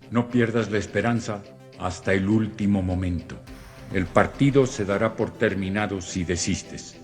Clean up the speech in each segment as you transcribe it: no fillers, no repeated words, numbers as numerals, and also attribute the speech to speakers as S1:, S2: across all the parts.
S1: No pierdas la esperanza hasta el último momento. El partido se dará por terminado si desistes.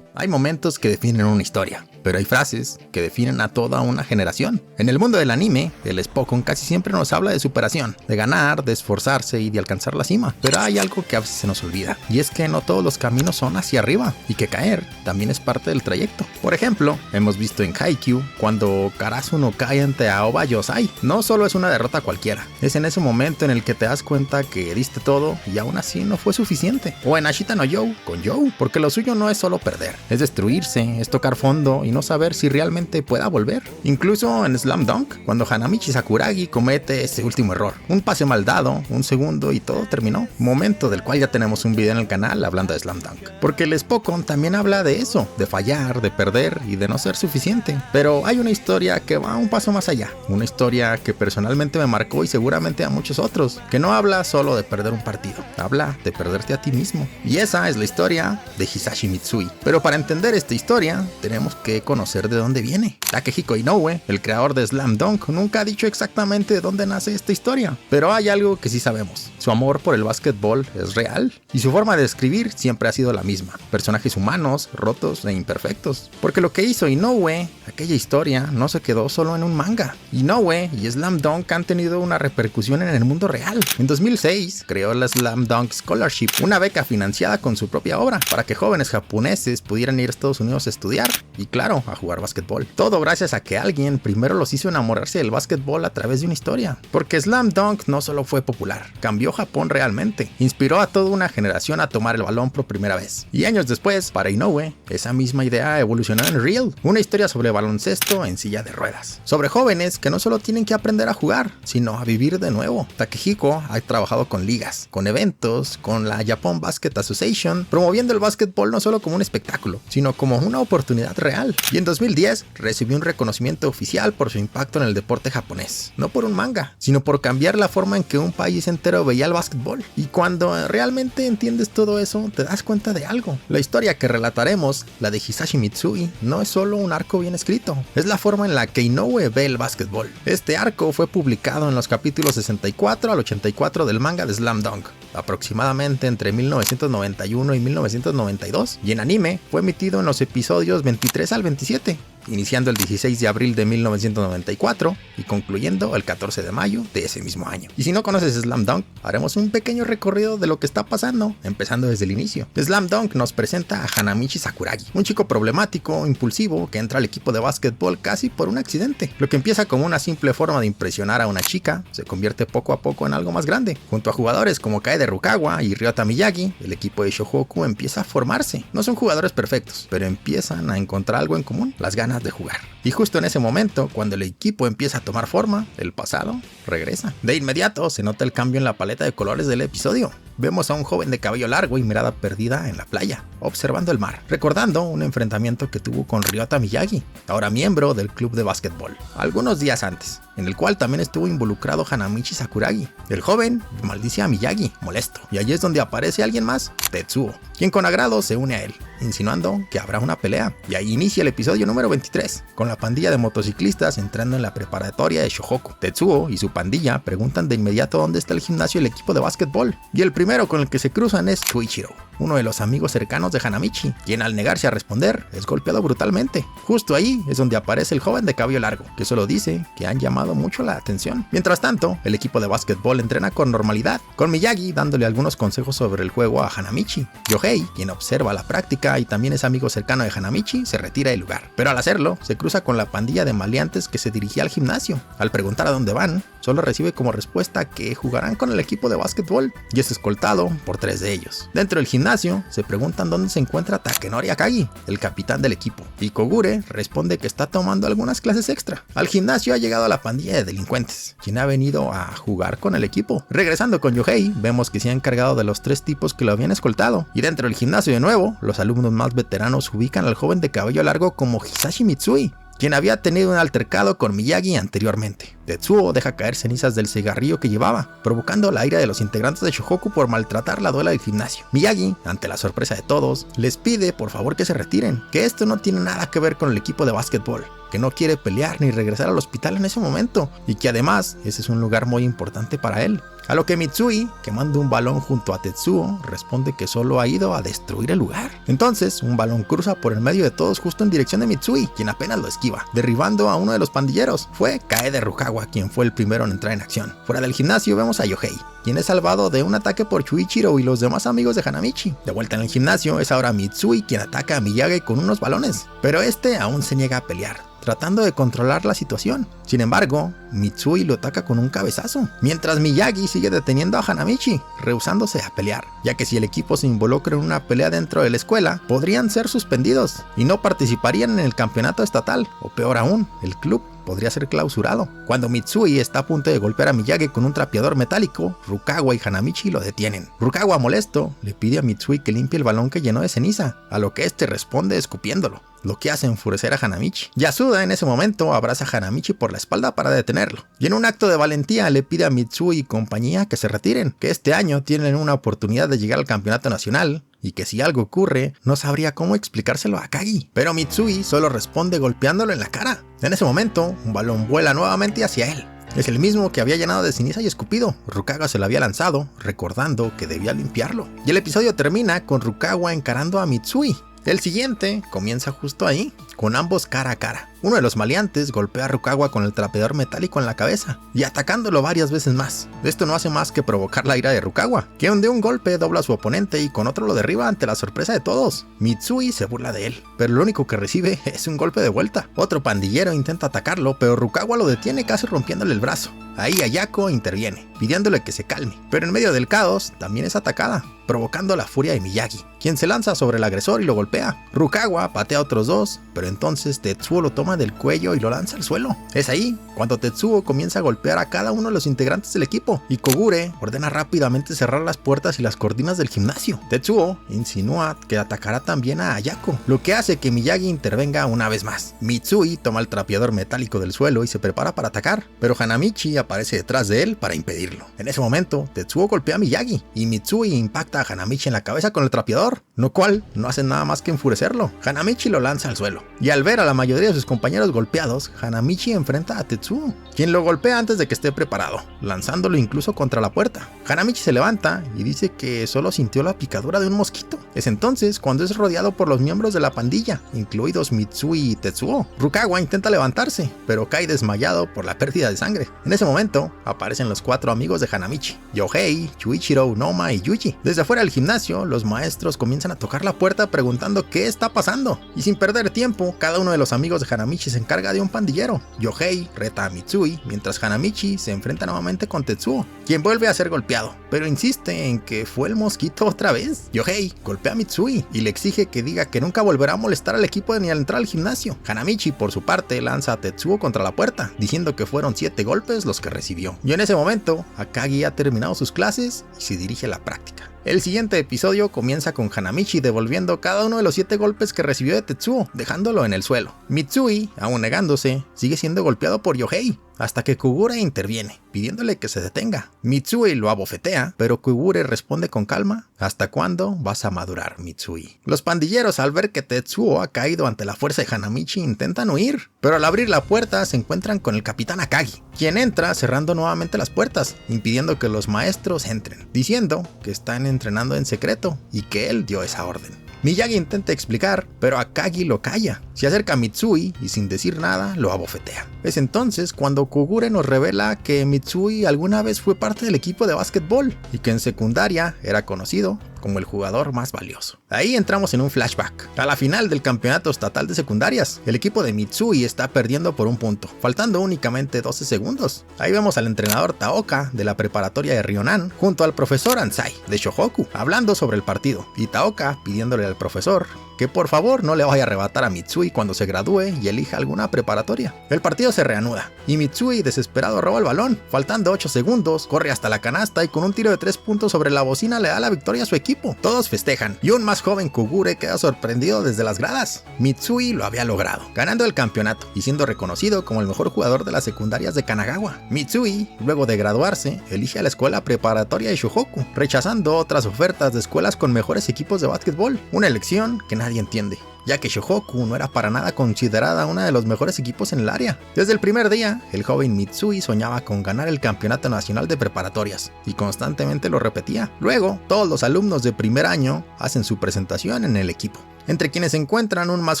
S2: Hay momentos que definen una historia, pero hay frases que definen a toda una generación. En el mundo del anime, el Spokon casi siempre nos habla de superación, de ganar, de esforzarse y de alcanzar la cima. Pero hay algo que a veces se nos olvida, y es que no todos los caminos son hacia arriba, y que caer también es parte del trayecto. Por ejemplo, hemos visto en Haikyuu, cuando Karasuno cae ante Aoba Yosai, no solo es una derrota cualquiera, es en ese momento en el que te das cuenta que diste todo y aún así no fue suficiente. O en Ashita no You, con You, porque lo suyo no es solo perder, es destruirse, es tocar fondo y no saber si realmente pueda volver. Incluso en Slam Dunk, cuando Hanamichi Sakuragi comete ese último error, un pase mal dado, un segundo y todo terminó. Momento del cual ya tenemos un video en el canal hablando de Slam Dunk. Porque el Spokon también habla de eso, de fallar, de perder y de no ser suficiente. Pero hay una historia que va un paso más allá, una historia que personalmente me marcó y seguramente a muchos otros, que no habla solo de perder un partido, habla de perderte a ti mismo. Y esa es la historia de Hisashi Mitsui. Pero para entender esta historia, tenemos que conocer de dónde viene. Takehiko Inoue, el creador de Slam Dunk, nunca ha dicho exactamente de dónde nace esta historia, pero hay algo que sí sabemos. Su amor por el básquetbol es real, y su forma de escribir siempre ha sido la misma. Personajes humanos, rotos e imperfectos. Porque lo que hizo Inoue, aquella historia, no se quedó solo en un manga. Inoue y Slam Dunk han tenido una repercusión en el mundo real. En 2006, creó la Slam Dunk Scholarship, una beca financiada con su propia obra, para que jóvenes japoneses pudieran ir a Estados Unidos a estudiar y, claro, a jugar básquetbol. Todo gracias a que alguien primero los hizo enamorarse del básquetbol a través de una historia. Porque Slam Dunk no solo fue popular, cambió Japón realmente. Inspiró a toda una generación a tomar el balón por primera vez. Y años después, para Inoue, esa misma idea evolucionó en Real, una historia sobre baloncesto en silla de ruedas. Sobre jóvenes que no solo tienen que aprender a jugar, sino a vivir de nuevo. Takehiko ha trabajado con ligas, con eventos, con la Japan Basket Association, promoviendo el básquetbol no solo como un espectáculo, sino como una oportunidad real. Y en 2010 recibió un reconocimiento oficial por su impacto en el deporte japonés. No por un manga, sino por cambiar la forma en que un país entero veía el básquetbol. Y cuando realmente entiendes todo eso, te das cuenta de algo. La historia que relataremos, la de Hisashi Mitsui, no es solo un arco bien escrito, es la forma en la que Inoue ve el básquetbol. Este arco fue publicado en los capítulos 64 al 84 del manga de Slam Dunk, aproximadamente entre 1991 y 1992, y en anime fue emitido en los episodios 23 al 27, iniciando el 16 de abril de 1994 y concluyendo el 14 de mayo de ese mismo año. Y si no conoces Slam Dunk, haremos un pequeño recorrido de lo que está pasando, empezando desde el inicio. Slam Dunk nos presenta a Hanamichi Sakuragi, un chico problemático, impulsivo, que entra al equipo de básquetbol casi por un accidente. Lo que empieza como una simple forma de impresionar a una chica, se convierte poco a poco en algo más grande. Junto a jugadores como Kaede Rukawa y Ryota Miyagi, el equipo de Shohoku empieza a formarse. No son jugadores perfectos, pero empiezan a encontrar algo en común, las ganas de jugar. Y justo en ese momento, cuando el equipo empieza a tomar forma, el pasado regresa. De inmediato se nota el cambio en la paleta de colores del episodio. Vemos a un joven de cabello largo y mirada perdida en la playa, observando el mar, recordando un enfrentamiento que tuvo con Ryota Miyagi, ahora miembro del club de básquetbol, algunos días antes, en el cual también estuvo involucrado Hanamichi Sakuragi. El joven maldice a Miyagi, molesto, y allí es donde aparece alguien más, Tetsuo, quien con agrado se une a él, insinuando que habrá una pelea. Y ahí inicia el episodio número 23, con la pandilla de motociclistas entrando en la preparatoria de Shohoku. Tetsuo y su pandilla preguntan de inmediato dónde está el gimnasio y el equipo de básquetbol, y el primero con el que se cruzan es Chuichiro, uno de los amigos cercanos de Hanamichi, quien al negarse a responder es golpeado brutalmente. Justo ahí es donde aparece el joven de cabello largo, que solo dice que han llamado mucho la atención. Mientras tanto, el equipo de básquetbol entrena con normalidad, con Miyagi dándole algunos consejos sobre el juego a Hanamichi. Yohei, quien observa la práctica y también es amigo cercano de Hanamichi, se retira del lugar, pero al hacerlo se cruza con la pandilla de maleantes que se dirigía al gimnasio. Al preguntar a dónde van, solo recibe como respuesta que jugarán con el equipo de básquetbol y es escoltado por 3 de ellos. Dentro del gimnasio se preguntan dónde se encuentra Takenori Akagi, el capitán del equipo, y Kogure responde que está tomando algunas clases extra. Al gimnasio ha llegado la pandilla de delincuentes, quien ha venido a jugar con el equipo. Regresando con Yohei, vemos que se ha encargado de los 3 tipos que lo habían escoltado, y dentro del gimnasio de nuevo, los alumnos más veteranos ubican al joven de cabello largo como Hisashi Mitsui, quien había tenido un altercado con Miyagi anteriormente. Tetsuo deja caer cenizas del cigarrillo que llevaba, provocando la ira de los integrantes de Shohoku por maltratar la duela del gimnasio. Miyagi, ante la sorpresa de todos, les pide por favor que se retiren, que esto no tiene nada que ver con el equipo de básquetbol. que no quiere pelear ni regresar al hospital en ese momento, y que además ese es un lugar muy importante para él. A lo que Mitsui, quemando un balón junto a Tetsuo, responde que solo ha ido a destruir el lugar. Entonces, un balón cruza por el medio de todos justo en dirección de Mitsui, quien apenas lo esquiva, derribando a uno de los pandilleros. Fue Kaede Rukawa quien fue el primero en entrar en acción. Fuera del gimnasio vemos a Yohei, quien es salvado de un ataque por Chuichiro y los demás amigos de Hanamichi. De vuelta en el gimnasio, es ahora Mitsui quien ataca a Miyagi con unos balones, pero este aún se niega a pelear, tratando de controlar la situación. Sin embargo, Mitsui lo ataca con un cabezazo, mientras Miyagi sigue deteniendo a Hanamichi, rehusándose a pelear, ya que si el equipo se involucra en una pelea dentro de la escuela, podrían ser suspendidos y no participarían en el campeonato estatal, o peor aún, el club podría ser clausurado. Cuando Mitsui está a punto de golpear a Miyagi con un trapeador metálico, Rukawa y Hanamichi lo detienen. Rukawa, molesto, le pide a Mitsui que limpie el balón que llenó de ceniza, a lo que este responde escupiéndolo, lo que hace enfurecer a Hanamichi. Yasuda en ese momento abraza a Hanamichi por la espalda para detenerlo, y en un acto de valentía le pide a Mitsui y compañía que se retiren, que este año tienen una oportunidad de llegar al campeonato nacional, y que si algo ocurre, no sabría cómo explicárselo a Akagi. Pero Mitsui solo responde golpeándolo en la cara. En ese momento, un balón vuela nuevamente hacia él. Es el mismo que había llenado de ceniza y escupido. Rukawa se lo había lanzado, recordando que debía limpiarlo. Y el episodio termina con Rukawa encarando a Mitsui. El siguiente comienza justo ahí, con ambos cara a cara. Uno de los maleantes golpea a Rukawa con el trapeador metálico en la cabeza y atacándolo varias veces más. Esto no hace más que provocar la ira de Rukawa, que de un golpe dobla a su oponente y con otro lo derriba ante la sorpresa de todos. Mitsui se burla de él, pero lo único que recibe es un golpe de vuelta. Otro pandillero intenta atacarlo, pero Rukawa lo detiene casi rompiéndole el brazo. Ahí Ayako interviene, pidiéndole que se calme, pero en medio del caos también es atacada, provocando la furia de Miyagi, quien se lanza sobre el agresor y lo golpea. Rukawa patea a otros dos, pero entonces Tetsuo lo toma del cuello y lo lanza al suelo. Es ahí cuando Tetsuo comienza a golpear a cada uno de los integrantes del equipo, y Kogure ordena rápidamente cerrar las puertas y las cortinas del gimnasio. Tetsuo insinúa que atacará también a Ayako, lo que hace que Miyagi intervenga una vez más. Mitsui toma el trapeador metálico del suelo y se prepara para atacar, pero Hanamichi aparece detrás de él para impedirlo. En ese momento, Tetsuo golpea a Miyagi y Mitsui impacta a Hanamichi en la cabeza con el trapeador, lo cual no hace nada más que enfurecerlo. Hanamichi lo lanza al suelo, y al ver a la mayoría de sus compañeros golpeados, Hanamichi enfrenta a Tetsuo, quien lo golpea antes de que esté preparado, lanzándolo incluso contra la puerta. Hanamichi se levanta y dice que solo sintió la picadura de un mosquito. Es entonces cuando es rodeado por los miembros de la pandilla, incluidos Mitsui y Tetsuo. Rukawa intenta levantarse, pero cae desmayado por la pérdida de sangre. En ese momento, aparecen los 4 amigos de Hanamichi: Yohei, Chuichiro, Noma y Yuji. Desde afuera del gimnasio, los maestros comienzan a tocar la puerta preguntando qué está pasando, y sin perder tiempo, cada uno de los amigos de Hanamichi se encarga de un pandillero. Yohei reta a Mitsui, mientras Hanamichi se enfrenta nuevamente con Tetsuo, quien vuelve a ser golpeado, pero insiste en que fue el mosquito otra vez. Yohei golpea a Mitsui y le exige que diga que nunca volverá a molestar al equipo ni al entrar al gimnasio. Hanamichi, por su parte, lanza a Tetsuo contra la puerta, diciendo que fueron 7 golpes los que recibió. Y en ese momento, Akagi ha terminado sus clases y se dirige a la práctica. El siguiente episodio comienza con Hanamichi devolviendo cada uno de los 7 golpes que recibió de Tetsuo, dejándolo en el suelo. Mitsui, aún negándose, sigue siendo golpeado por Yohei, hasta que Kogure interviene, pidiéndole que se detenga. Mitsui lo abofetea, pero Kogure responde con calma: ¿hasta cuándo vas a madurar, Mitsui? Los pandilleros, al ver que Tetsuo ha caído ante la fuerza de Hanamichi, intentan huir, pero al abrir la puerta se encuentran con el capitán Akagi, quien entra cerrando nuevamente las puertas, impidiendo que los maestros entren, diciendo que están entrenando en secreto y que él dio esa orden. Miyagi intenta explicar, pero Akagi lo calla. Se acerca a Mitsui y sin decir nada lo abofetea. Es entonces cuando Kogure nos revela que Mitsui alguna vez fue parte del equipo de básquetbol y que en secundaria era conocido como el jugador más valioso. Ahí entramos en un flashback a la final del campeonato estatal de secundarias. El equipo de Mitsui está perdiendo por un punto, faltando únicamente 12 segundos. Ahí vemos al entrenador Taoka de la preparatoria de Ryonan junto al profesor Ansai de Shohoku hablando sobre el partido, y Taoka pidiéndole al profesor que por favor no le vaya a arrebatar a Mitsui cuando se gradúe y elija alguna preparatoria. El partido se reanuda y Mitsui, desesperado, roba el balón. Faltando 8 segundos, corre hasta la canasta y con un tiro de 3 puntos sobre la bocina le da la victoria a su equipo. Todos festejan y un más joven Kogure queda sorprendido desde las gradas. Mitsui lo había logrado, ganando el campeonato y siendo reconocido como el mejor jugador de las secundarias de Kanagawa. Mitsui, luego de graduarse, elige a la escuela preparatoria de Shohoku, rechazando otras ofertas de escuelas con mejores equipos de básquetbol, una elección que nadie entiende. ya que Shohoku no era para nada considerada uno de los mejores equipos en el área. Desde el primer día, el joven Mitsui soñaba con ganar el campeonato nacional de preparatorias, y constantemente lo repetía. Luego, todos los alumnos de primer año hacen su presentación en el equipo, entre quienes se encuentran un más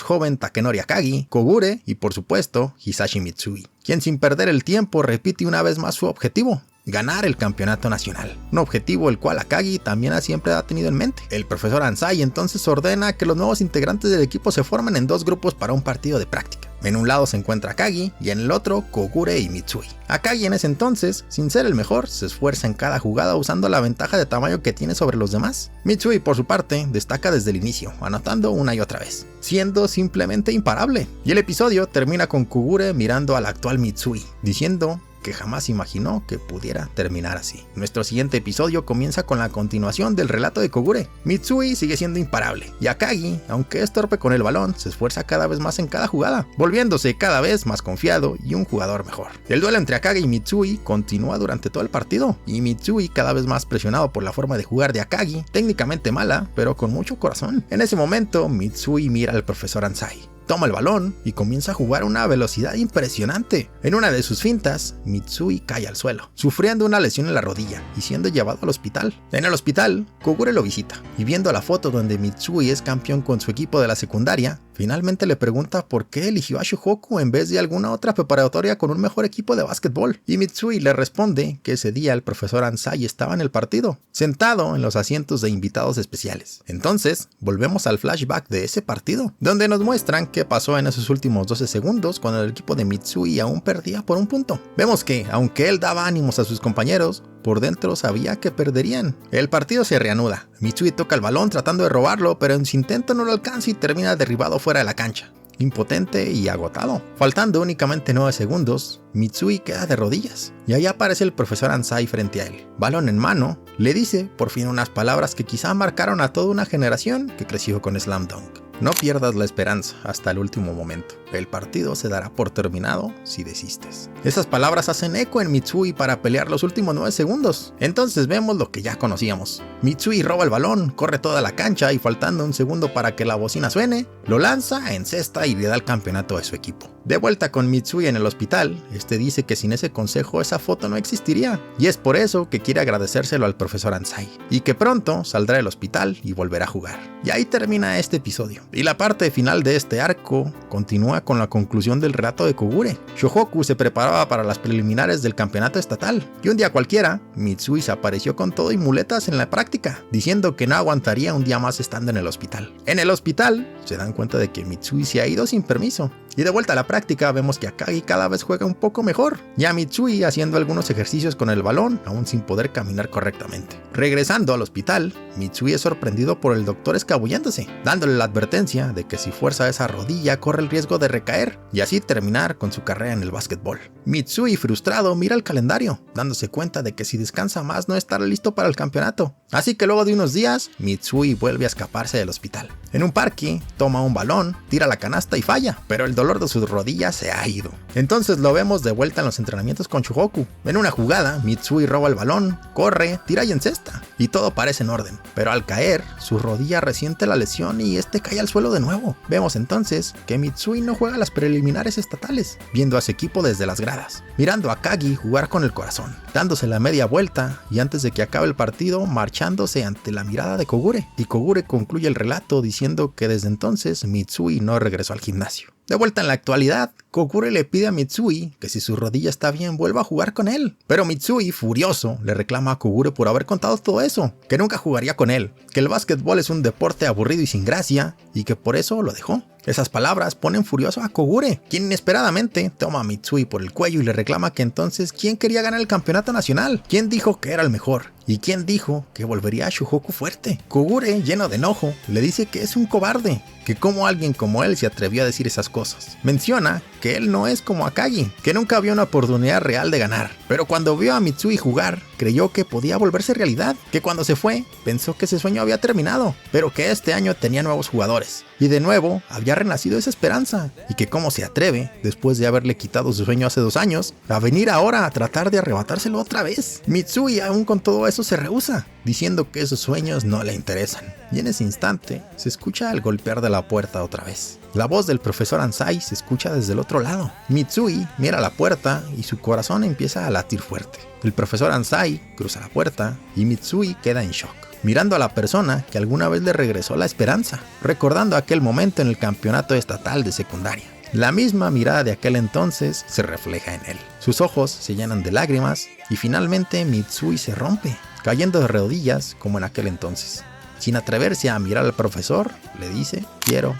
S2: joven Takenori Akagi, Kogure y por supuesto Hisashi Mitsui, quien sin perder el tiempo repite una vez más su objetivo: ganar el campeonato nacional, un objetivo el cual Akagi también siempre ha tenido en mente. El profesor Ansai entonces ordena que los nuevos integrantes del equipo se formen en dos grupos para un partido de práctica. En un lado se encuentra Akagi y en el otro Kogure y Mitsui. Akagi en ese entonces, sin ser el mejor, se esfuerza en cada jugada usando la ventaja de tamaño que tiene sobre los demás. Mitsui por su parte destaca desde el inicio, anotando una y otra vez, siendo simplemente imparable. Y el episodio termina con Kogure mirando al actual Mitsui, diciendo que jamás imaginó que pudiera terminar así. Nuestro siguiente episodio comienza con la continuación del relato de Kogure. Mitsui sigue siendo imparable, y Akagi, aunque es torpe con el balón, se esfuerza cada vez más en cada jugada, volviéndose cada vez más confiado y un jugador mejor. El duelo entre Akagi y Mitsui continúa durante todo el partido, y Mitsui cada vez más presionado por la forma de jugar de Akagi, técnicamente mala, pero con mucho corazón. En ese momento, Mitsui mira al profesor Ansai, toma el balón y comienza a jugar a una velocidad impresionante. En una de sus fintas, Mitsui cae al suelo, sufriendo una lesión en la rodilla y siendo llevado al hospital. En el hospital, Kogure lo visita y viendo la foto donde Mitsui es campeón con su equipo de la secundaria, finalmente le pregunta por qué eligió a Shohoku en vez de alguna otra preparatoria con un mejor equipo de básquetbol. Y Mitsui le responde que ese día el profesor Ansai estaba en el partido, sentado en los asientos de invitados especiales. Entonces, volvemos al flashback de ese partido, donde nos muestran qué pasó en esos últimos 12 segundos cuando el equipo de Mitsui aún perdía por un punto. Vemos que, aunque él daba ánimos a sus compañeros, por dentro sabía que perderían. El partido se reanuda. Mitsui toca el balón tratando de robarlo, pero en su intento no lo alcanza y termina derribado fuera de la cancha, impotente y agotado. Faltando únicamente 9 segundos, Mitsui queda de rodillas, y ahí aparece el profesor Ansai frente a él. Balón en mano, le dice por fin unas palabras que quizá marcaron a toda una generación que creció con Slam Dunk: no pierdas la esperanza hasta el último momento. El partido se dará por terminado si desistes. Esas palabras hacen eco en Mitsui para pelear los últimos 9 segundos. Entonces vemos lo que ya conocíamos. Mitsui roba el balón, corre toda la cancha y faltando un segundo para que la bocina suene, lo lanza, encesta y le da el campeonato a su equipo. De vuelta con Mitsui en el hospital, este dice que sin ese consejo esa foto no existiría, y es por eso que quiere agradecérselo al profesor Ansai, y que pronto saldrá del hospital y volverá a jugar. Y ahí termina este episodio. Y la parte final de este arco continúa con la conclusión del relato de Kogure. Shohoku se preparaba para las preliminares del campeonato estatal, y un día cualquiera, Mitsui se apareció con todo y muletas en la práctica, diciendo que no aguantaría un día más estando en el hospital. En el hospital, se dan cuenta de que Mitsui se ha ido sin permiso, y de vuelta a la práctica vemos que Akagi cada vez juega un poco mejor, y a Mitsui haciendo algunos ejercicios con el balón, aún sin poder caminar correctamente. Regresando al hospital, Mitsui es sorprendido por el doctor escabulléndose, dándole la advertencia de que si fuerza esa rodilla corre el riesgo de recaer y así terminar con su carrera en el básquetbol. Mitsui, frustrado, mira el calendario, dándose cuenta de que si descansa más no estará listo para el campeonato. Así que luego de unos días, Mitsui vuelve a escaparse del hospital. En un parque, toma un balón, tira la canasta y falla, pero el dolor de sus rodillas se ha ido. Entonces lo vemos de vuelta en los entrenamientos con Shohoku. En una jugada, Mitsui roba el balón, corre, tira y encesta, y todo parece en orden, pero al caer, su rodilla resiente la lesión y este cae al suelo de nuevo. Vemos entonces que Mitsui no juega las preliminares estatales, viendo a su equipo desde las gradas, mirando a Akagi jugar con el corazón, dándose la media vuelta y antes de que acabe el partido marchándose ante la mirada de Kogure, y Kogure concluye el relato diciendo que desde entonces Mitsui no regresó al gimnasio. De vuelta en la actualidad, Kogure le pide a Mitsui que si su rodilla está bien vuelva a jugar con él. Pero Mitsui, furioso, le reclama a Kogure por haber contado todo eso, que nunca jugaría con él, que el básquetbol es un deporte aburrido y sin gracia, y que por eso lo dejó. Esas palabras ponen furioso a Kogure, quien inesperadamente toma a Mitsui por el cuello y le reclama que entonces ¿quién quería ganar el campeonato nacional? ¿Quién dijo que era el mejor? ¿Y quién dijo que volvería a Shohoku fuerte? Kogure, lleno de enojo, le dice que es un cobarde, que cómo alguien como él se atrevió a decir esas cosas. Menciona que que él no es como Akagi, que nunca vio una oportunidad real de ganar. Pero cuando vio a Mitsui jugar, creyó que podía volverse realidad, que cuando se fue, pensó que ese sueño había terminado, pero que este año tenía nuevos jugadores. Y de nuevo, había renacido esa esperanza, y que cómo se atreve, después de haberle quitado su sueño hace 2 años, a venir ahora a tratar de arrebatárselo otra vez. Mitsui aún con todo eso se rehúsa, diciendo que esos sueños no le interesan. Y en ese instante, se escucha el golpear de la puerta otra vez. La voz del profesor Ansai se escucha desde el otro lado. Mitsui mira la puerta y su corazón empieza a latir fuerte. El profesor Ansai cruza la puerta y Mitsui queda en shock, mirando a la persona que alguna vez le regresó la esperanza, recordando aquel momento en el campeonato estatal de secundaria. La misma mirada de aquel entonces se refleja en él. Sus ojos se llenan de lágrimas y finalmente Mitsui se rompe, cayendo de rodillas como en aquel entonces. Sin atreverse a mirar al profesor, le dice: quiero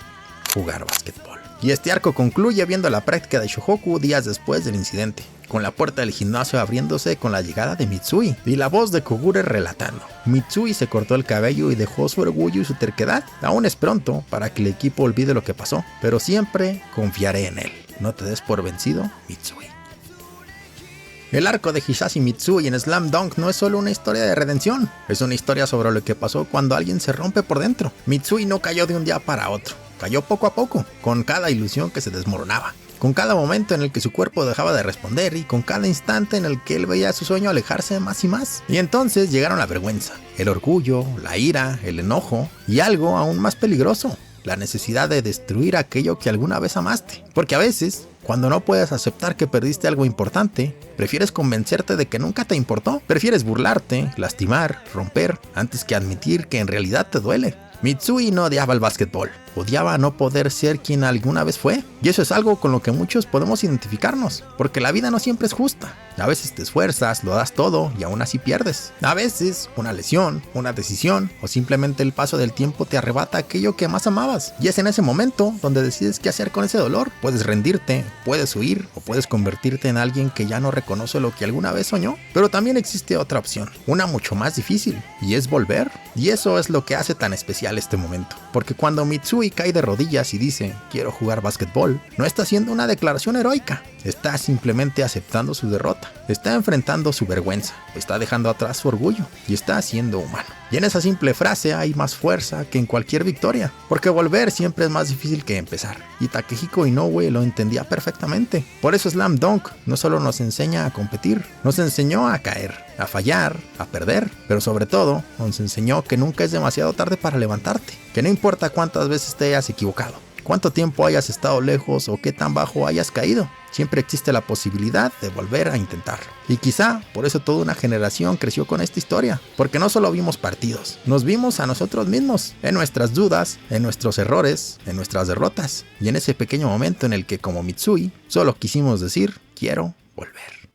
S2: jugar básquetbol. Y este arco concluye viendo la práctica de Shohoku días después del incidente, con la puerta del gimnasio abriéndose con la llegada de Mitsui y la voz de Kogure relatando: Mitsui se cortó el cabello y dejó su orgullo y su terquedad. Aún es pronto para que el equipo olvide lo que pasó, pero siempre confiaré en él. No te des por vencido, Mitsui. El arco de Hisashi Mitsui en Slam Dunk no es solo una historia de redención, es una historia sobre lo que pasó cuando alguien se rompe por dentro. Mitsui no cayó de un día para otro, cayó poco a poco, con cada ilusión que se desmoronaba, con cada momento en el que su cuerpo dejaba de responder y con cada instante en el que él veía su sueño alejarse más y más. Y entonces llegaron la vergüenza, el orgullo, la ira, el enojo y algo aún más peligroso: la necesidad de destruir aquello que alguna vez amaste. Porque a veces, cuando no puedes aceptar que perdiste algo importante, prefieres convencerte de que nunca te importó. Prefieres burlarte, lastimar, romper, antes que admitir que en realidad te duele. Mitsui no odiaba el básquetbol, odiaba no poder ser quien alguna vez fue. Y eso es algo con lo que muchos podemos identificarnos, porque la vida no siempre es justa. A veces te esfuerzas, lo das todo y aún así pierdes. A veces una lesión, una decisión o simplemente el paso del tiempo te arrebata aquello que más amabas. Y es en ese momento donde decides qué hacer con ese dolor. Puedes rendirte, puedes huir o puedes convertirte en alguien que ya no reconoce lo que alguna vez soñó. Pero también existe otra opción, una mucho más difícil, y es volver. Y eso es lo que hace tan especial este momento. Porque cuando Mitsui cae de rodillas y dice: quiero jugar básquetbol, no está haciendo una declaración heroica. Está simplemente aceptando su derrota, está enfrentando su vergüenza, está dejando atrás su orgullo y está siendo humano. Y en esa simple frase hay más fuerza que en cualquier victoria, porque volver siempre es más difícil que empezar. Y Takehiko Inoue lo entendía perfectamente. Por eso Slam Dunk no solo nos enseña a competir, nos enseñó a caer, a fallar, a perder, pero sobre todo nos enseñó que nunca es demasiado tarde para levantarte, que no importa cuántas veces te hayas equivocado, cuánto tiempo hayas estado lejos o qué tan bajo hayas caído, siempre existe la posibilidad de volver a intentarlo. Y quizá por eso toda una generación creció con esta historia, porque no solo vimos partidos, nos vimos a nosotros mismos, en nuestras dudas, en nuestros errores, en nuestras derrotas, y en ese pequeño momento en el que, como Mitsui, solo quisimos decir: quiero volver.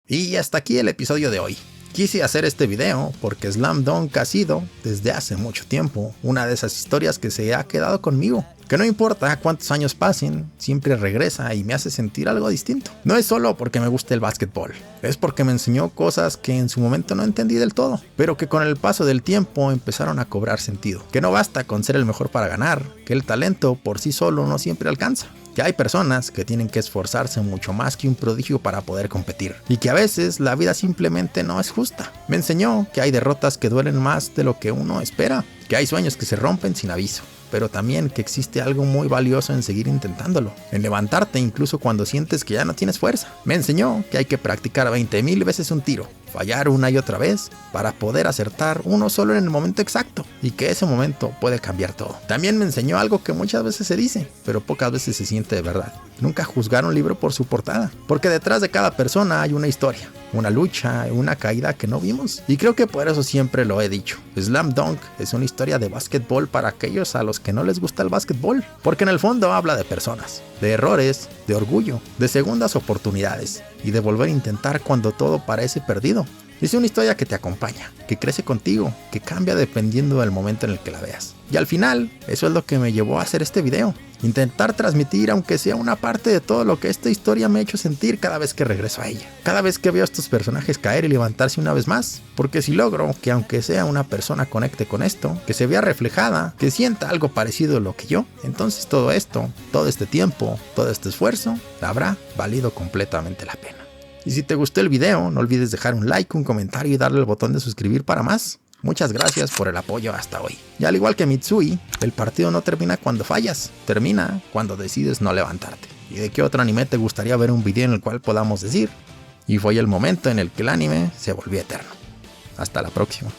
S2: Y hasta aquí el episodio de hoy. Quise hacer este video porque Slam Dunk ha sido, desde hace mucho tiempo, una de esas historias que se ha quedado conmigo, que no importa cuántos años pasen, siempre regresa y me hace sentir algo distinto. No es solo porque me gusta el básquetbol, es porque me enseñó cosas que en su momento no entendí del todo, pero que con el paso del tiempo empezaron a cobrar sentido. Que no basta con ser el mejor para ganar, que el talento por sí solo no siempre alcanza, que hay personas que tienen que esforzarse mucho más que un prodigio para poder competir, y que a veces la vida simplemente no es justa. Me enseñó que hay derrotas que duelen más de lo que uno espera, que hay sueños que se rompen sin aviso, pero también que existe algo muy valioso en seguir intentándolo, en levantarte incluso cuando sientes que ya no tienes fuerza. Me enseñó que hay que practicar 20,000 veces un tiro, fallar una y otra vez para poder acertar uno solo en el momento exacto, y que ese momento puede cambiar todo. También me enseñó algo que muchas veces se dice, pero pocas veces se siente de verdad: nunca juzgar un libro por su portada, porque detrás de cada persona hay una historia, una lucha, una caída que no vimos. Y creo que por eso siempre lo he dicho: Slam Dunk es una historia de básquetbol para aquellos a los que no les gusta el básquetbol, porque en el fondo habla de personas, de errores, de orgullo, de segundas oportunidades y de volver a intentar cuando todo parece perdido. Es una historia que te acompaña, que crece contigo, que cambia dependiendo del momento en el que la veas. Y al final, eso es lo que me llevó a hacer este video. Intentar transmitir, aunque sea una parte de todo lo que esta historia me ha hecho sentir cada vez que regreso a ella. Cada vez que veo a estos personajes caer y levantarse una vez más. Porque si logro que aunque sea una persona conecte con esto, que se vea reflejada, que sienta algo parecido a lo que yo, entonces todo esto, todo este tiempo, todo este esfuerzo, habrá valido completamente la pena. Y si te gustó el video, no olvides dejar un like, un comentario y darle al botón de suscribir para más. Muchas gracias por el apoyo hasta hoy. Y al igual que Mitsui, el partido no termina cuando fallas, termina cuando decides no levantarte. ¿Y de qué otro anime te gustaría ver un video en el cual podamos decir? Y fue el momento en el que el anime se volvió eterno. Hasta la próxima.